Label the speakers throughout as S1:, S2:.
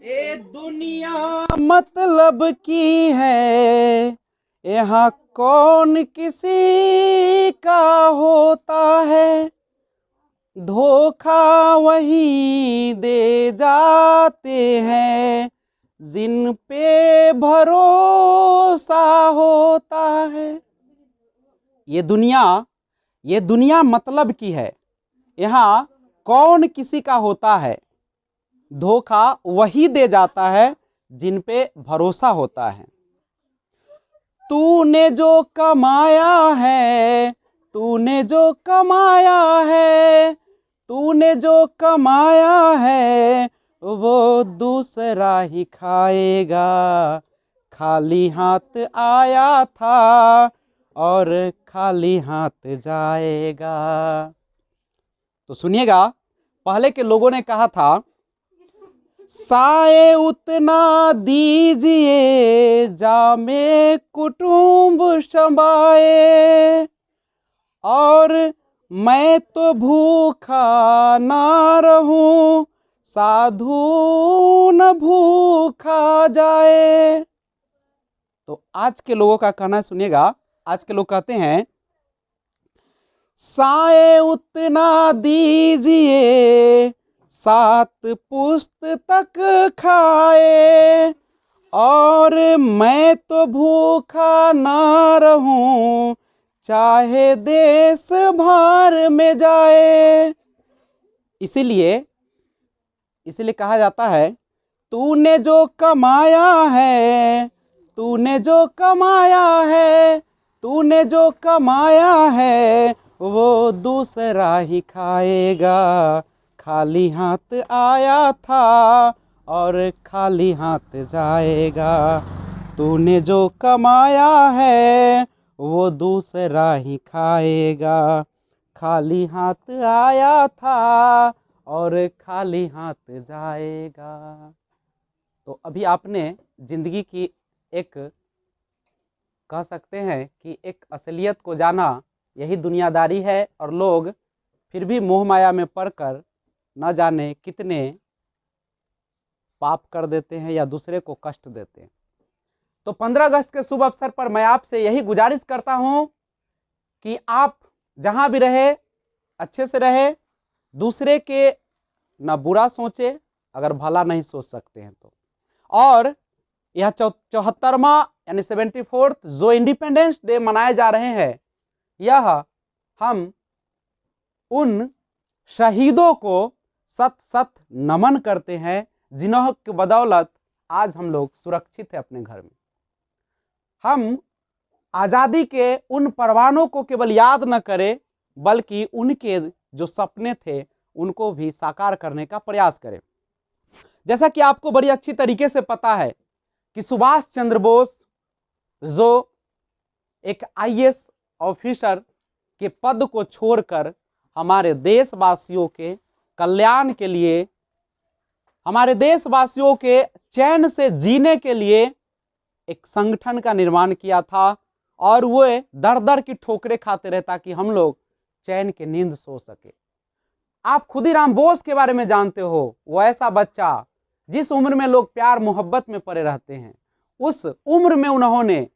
S1: ये दुनिया मतलब की है, यहाँ कौन किसी का होता है। धोखा वही दे जाते हैं जिन पे भरोसा होता है। ये दुनिया मतलब की है, यहाँ कौन किसी का होता है। धोखा वही दे जाता है जिन पे भरोसा होता है। तूने जो कमाया है, तूने जो कमाया है, तूने जो कमाया है, वो दूसरा ही खाएगा। खाली हाथ आया था और खाली हाथ जाएगा। तो सुनिएगा, पहले के लोगों ने कहा था, साए उतना दीजिए जामे कुटुंब संभाए, और मैं तो भूखा ना रहूं साधु न भूखा जाए। तो आज के लोगों का कहना सुनिएगा, आज के लोग कहते हैं, साए उतना दीजिए 7 पुस्त तक खाए, और मैं तो भूखा ना रहूं चाहे देश भर में जाए। इसीलिए कहा जाता है, तूने जो कमाया है, तूने जो कमाया है, तूने जो कमाया है, वो दूसरा ही खाएगा। खाली हाथ आया था और खाली हाथ जाएगा। तूने जो कमाया है, वो दूसरा ही खाएगा। खाली हाथ आया था और खाली हाथ जाएगा। तो अभी आपने जिंदगी की एक, कह सकते हैं कि एक असलियत को जाना, यही दुनियादारी है। और लोग फिर भी मोह माया में पड़कर न जाने कितने पाप कर देते हैं या दूसरे को कष्ट देते हैं। तो 15 अगस्त के शुभ अवसर पर मैं आपसे यही गुजारिश करता हूं कि आप जहां भी रहे अच्छे से रहे, दूसरे के न बुरा सोचे अगर भला नहीं सोच सकते हैं तो। और यह 74वां यानी 74th जो इंडिपेंडेंस डे मनाए जा रहे हैं, यह हम उन शहीदों को सत सत नमन करते हैं जिन्हों की बदौलत आज हम लोग सुरक्षित हैं अपने घर में। हम आज़ादी के उन परवानों को केवल याद न करें, बल्कि उनके जो सपने थे उनको भी साकार करने का प्रयास करें। जैसा कि आपको बड़ी अच्छी तरीके से पता है कि सुभाष चंद्र बोस जो एक आईएएस ऑफिसर के पद को छोड़कर हमारे देशवासियों के कल्याण के लिए, हमारे देशवासियों के चैन से जीने के लिए एक संगठन का निर्माण किया था, और वो दर दर की ठोकरें खाते रहे ताकि हम लोग चैन की नींद सो सके। आप खुदीराम बोस के बारे में जानते हो, वो ऐसा बच्चा जिस उम्र में लोग प्यार मोहब्बत में पड़े रहते हैं, उस उम्र में उन्होंने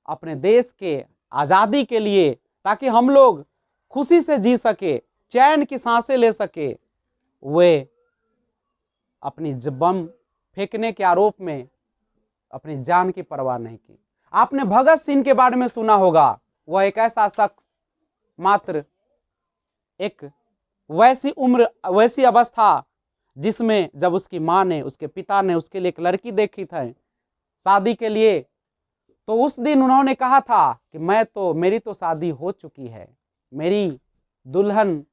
S1: अपने देश के आज़ादी के लिए, ताकि हम लोग खुशी से जी सके, चैन की सांसें ले सके, वे अपनी बम फेंकने के आरोप में अपनी जान की परवाह नहीं की। आपने भगत सिंह के बारे में सुना होगा, वह एक ऐसा शख्स, मात्र एक वैसी उम्र वैसी अवस्था जिसमें जब उसकी माँ ने, उसके पिता ने उसके लिए एक लड़की देखी थी शादी के लिए, तो उस दिन उन्होंने कहा था कि मेरी तो शादी हो चुकी है, मेरी दुल्हन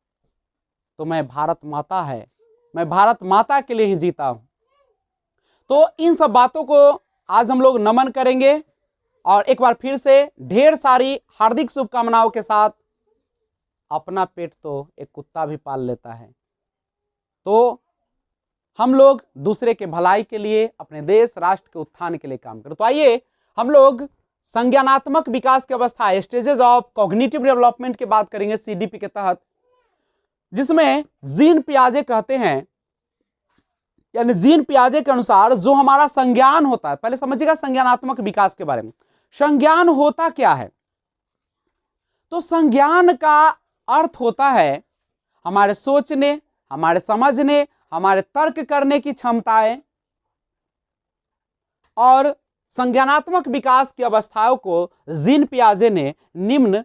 S1: तो मैं भारत माता है, मैं भारत माता के लिए ही जीता हूं। तो इन सब बातों को आज हम लोग नमन करेंगे, और एक बार फिर से ढेर सारी हार्दिक शुभकामनाओं के साथ। अपना पेट तो एक कुत्ता भी पाल लेता है, तो हम लोग दूसरे के भलाई के लिए, अपने देश राष्ट्र के उत्थान के लिए काम करें। तो आइए हम लोग संज्ञानात्मक विकास की अवस्था, स्टेजेस ऑफ कॉग्निटिव डेवलपमेंट की बात करेंगे सीडीपी के तहत, जिसमें जीन पियाजे कहते हैं यानी जीन पियाजे के अनुसार जो हमारा संज्ञान होता है, पहले समझिएगा संज्ञानात्मक विकास के बारे में। संज्ञान होता क्या है? तो संज्ञान का अर्थ होता है हमारे सोचने, हमारे समझने, हमारे तर्क करने की क्षमताएं। और संज्ञानात्मक विकास की अवस्थाओं को जीन पियाजे ने निम्न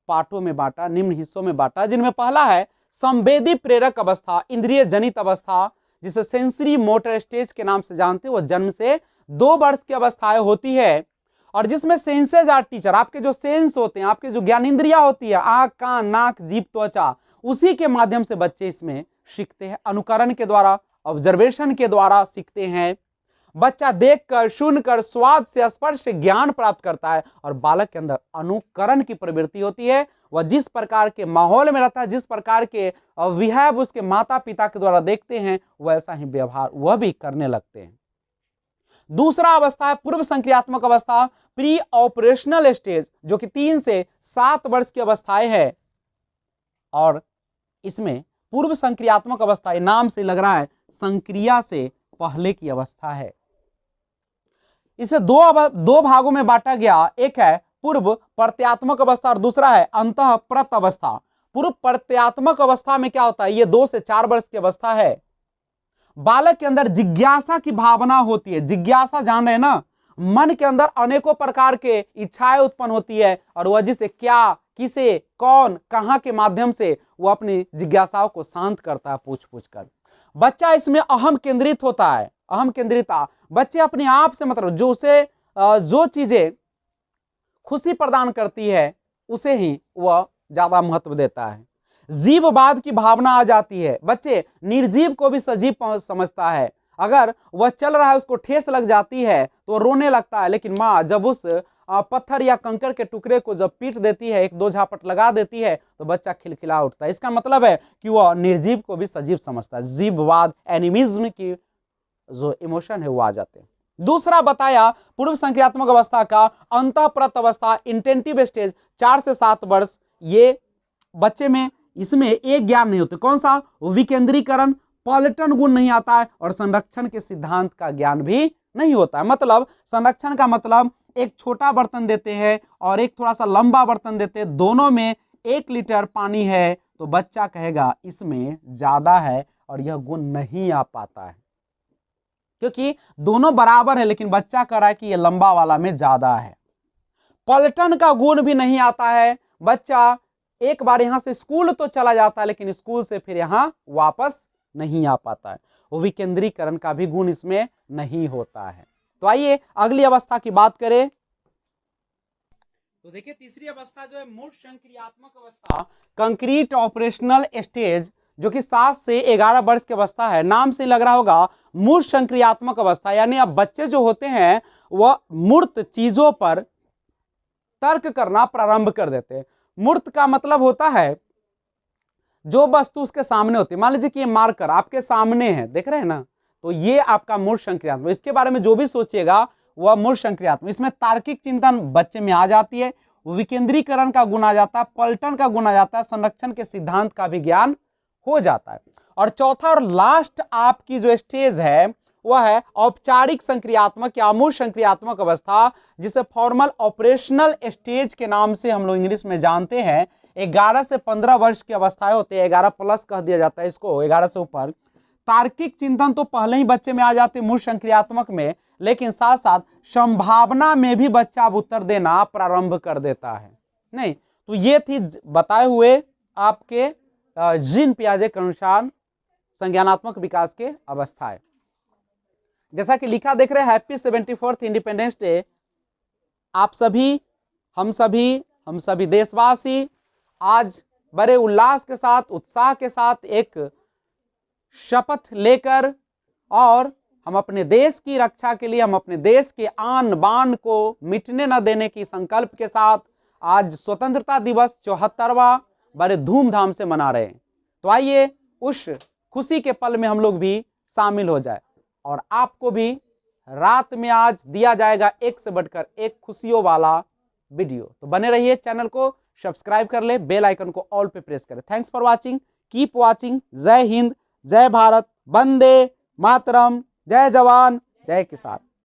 S1: पार्टों में बांटा, निम्न हिस्सों में बांटा, जिनमें पहला है संवेदी प्रेरक अवस्था, इंद्रिय जनित अवस्था, जिसे सेंसरी मोटर स्टेज के नाम से जानते हैं। वो जन्म से 2 वर्ष की अवस्थाएं होती है, और जिसमें सेंसेज आर टीचर, आपके जो सेंस होते हैं, आपके जो ज्ञानेंद्रिया होती है, आंख, कान, नाक, जीभ, त्वचा, उसी के माध्यम से बच्चे इसमें सीखते हैं। अनुकरण के द्वारा, ऑब्जर्वेशन के द्वारा सीखते हैं। बच्चा देखकर, सुनकर, स्वाद से, स्पर्श से ज्ञान प्राप्त करता है, और बालक के अंदर अनुकरण की प्रवृत्ति होती है। वह जिस प्रकार के माहौल में रहता है, जिस प्रकार के विहेव उसके माता पिता के द्वारा देखते हैं, वैसा ही व्यवहार वह भी करने लगते हैं। दूसरा अवस्था है पूर्व संक्रियात्मक अवस्था, प्री ऑपरेशनल स्टेज, जो कि 3 से 7 वर्ष की अवस्थाएं है। और इसमें पूर्व संक्रियात्मक अवस्था, नाम से लग रहा है संक्रिया से पहले की अवस्था है। इसे दो भागों में बांटा गया, एक है पूर्व प्रत्यात्मक अवस्था और दूसरा है अंतःप्रत अवस्था। पूर्व प्रत्यात्मक अवस्था में क्या होता है? ये 2 से 4 वर्ष की अवस्था है। बालक के अंदर जिज्ञासा की भावना होती है। जिज्ञासा जान रहे हैं ना, मन के अंदर अनेकों प्रकार के इच्छाएं उत्पन्न होती है, और वह जिसे क्या, किसे, कौन, कहां के माध्यम से वह अपनी जिज्ञासाओं को शांत करता है पूछ पूछ कर। बच्चा इसमें अहम केंद्रित होता है। अहम केंद्रिता, बच्चे अपने आप से मतलब जो चीजें खुशी प्रदान करती है उसे ही वह ज्यादा महत्व देता है। जीववाद की भावना आ जाती है। बच्चे निर्जीव को भी सजीव समझता है। अगर वह चल रहा है, उसको ठेस लग जाती है तो रोने लगता है, लेकिन माँ जब उस पत्थर या कंकड़ के टुकड़े को जब पीट देती है, 1-2 झापट लगा देती है, तो बच्चा खिलखिला उठता है। इसका मतलब है कि वह निर्जीव को भी सजीव समझता है। जीववाद, एनिमिज्म की जो इमोशन है वो आ जाते हैं। दूसरा बताया पूर्व संक्रियात्मक अवस्था का अंतःप्रत अवस्था, इंटेंटिव स्टेज, 4 से 7 वर्ष। ये बच्चे में इसमें एक ज्ञान नहीं होते। कौन सा? विकेंद्रीकरण, पॉलिटन गुण नहीं आता है, और संरक्षण के सिद्धांत का ज्ञान भी नहीं होता है। मतलब संरक्षण का मतलब एक छोटा बर्तन देते हैं और एक थोड़ा सा लंबा बर्तन देते हैं, दोनों में 1 लीटर पानी है, तो बच्चा कहेगा इसमें ज्यादा है, और यह गुण नहीं आ पाता है क्योंकि दोनों बराबर है, लेकिन बच्चा कह रहा है कि यह लंबा वाला में ज्यादा है। पॉलिटन का गुण भी नहीं आता है। बच्चा एक बार यहां से स्कूल तो चला जाता है, लेकिन स्कूल से फिर यहां वापस नहीं आ पाता है। विकेंद्रीकरण का भी गुण इसमें नहीं होता है। तो आइए अगली अवस्था की बात करें। तो देखिए तीसरी अवस्था जो है मूर्त संक्रियात्मक अवस्था, कंक्रीट ऑपरेशनल स्टेज, जो कि 7 से 11 वर्ष की अवस्था है। नाम से लग रहा होगा मूर्त संक्रियात्मक अवस्था, यानी अब बच्चे जो होते हैं वह मूर्त चीजों पर तर्क करना प्रारंभ कर देते हैं। मूर्त का मतलब होता है जो वस्तु उसके सामने होती है। मान लीजिए कि ये मार्कर आपके सामने है, देख रहे हैं ना, तो ये आपका मूर्त संक्रियात्मक। इसके बारे में जो भी सोचिएगा वह मूर्त संक्रियात्मक। इसमें तार्किक चिंतन बच्चे में आ जाती है, विकेंद्रीकरण का गुण आ जाता है, पलटन का गुण आ जाता है, संरक्षण के सिद्धांत का भी ज्ञान हो जाता है। और चौथा और लास्ट आपकी जो स्टेज है वह है औपचारिक संक्रियात्मक या अमूर्त संक्रियात्मक अवस्था, जिसे फॉर्मल ऑपरेशनल स्टेज के नाम से हम लोग इंग्लिश में जानते हैं। 11 से 15 वर्ष की अवस्थाएं होती है, 11 प्लस कह दिया जाता है इसको, 11 से ऊपर। तार्किक चिंतन तो पहले ही बच्चे में आ जाते हैं मूर्त संक्रियात्मक में, लेकिन साथ साथ संभावना में भी बच्चा अब उत्तर देना प्रारंभ कर देता है। नहीं तो ये थी बताए हुए आपके जीन पियाजे के अनुसार संज्ञानात्मक विकास के अवस्थाएं। जैसा कि लिखा देख रहे हैं, हैप्पी 74th इंडिपेंडेंस डे। आप सभी, हम सभी देशवासी आज बड़े उल्लास के साथ, उत्साह के साथ एक शपथ लेकर, और हम अपने देश की रक्षा के लिए, हम अपने देश के आन बान को मिटने न देने की संकल्प के साथ आज स्वतंत्रता दिवस 74वां बड़े धूमधाम से मना रहे हैं। तो आइए उस खुशी के पल में हम लोग भी शामिल हो जाए, और आपको भी रात में आज दिया जाएगा एक से बढ़कर एक खुशियों वाला वीडियो। तो बने रहिए, चैनल को सब्सक्राइब कर ले, बेल आइकन को ऑल पे प्रेस करें। Thanks for watching, keep watching. जय हिंद, जय भारत, वंदे मातरम, जय जवान जय किसान।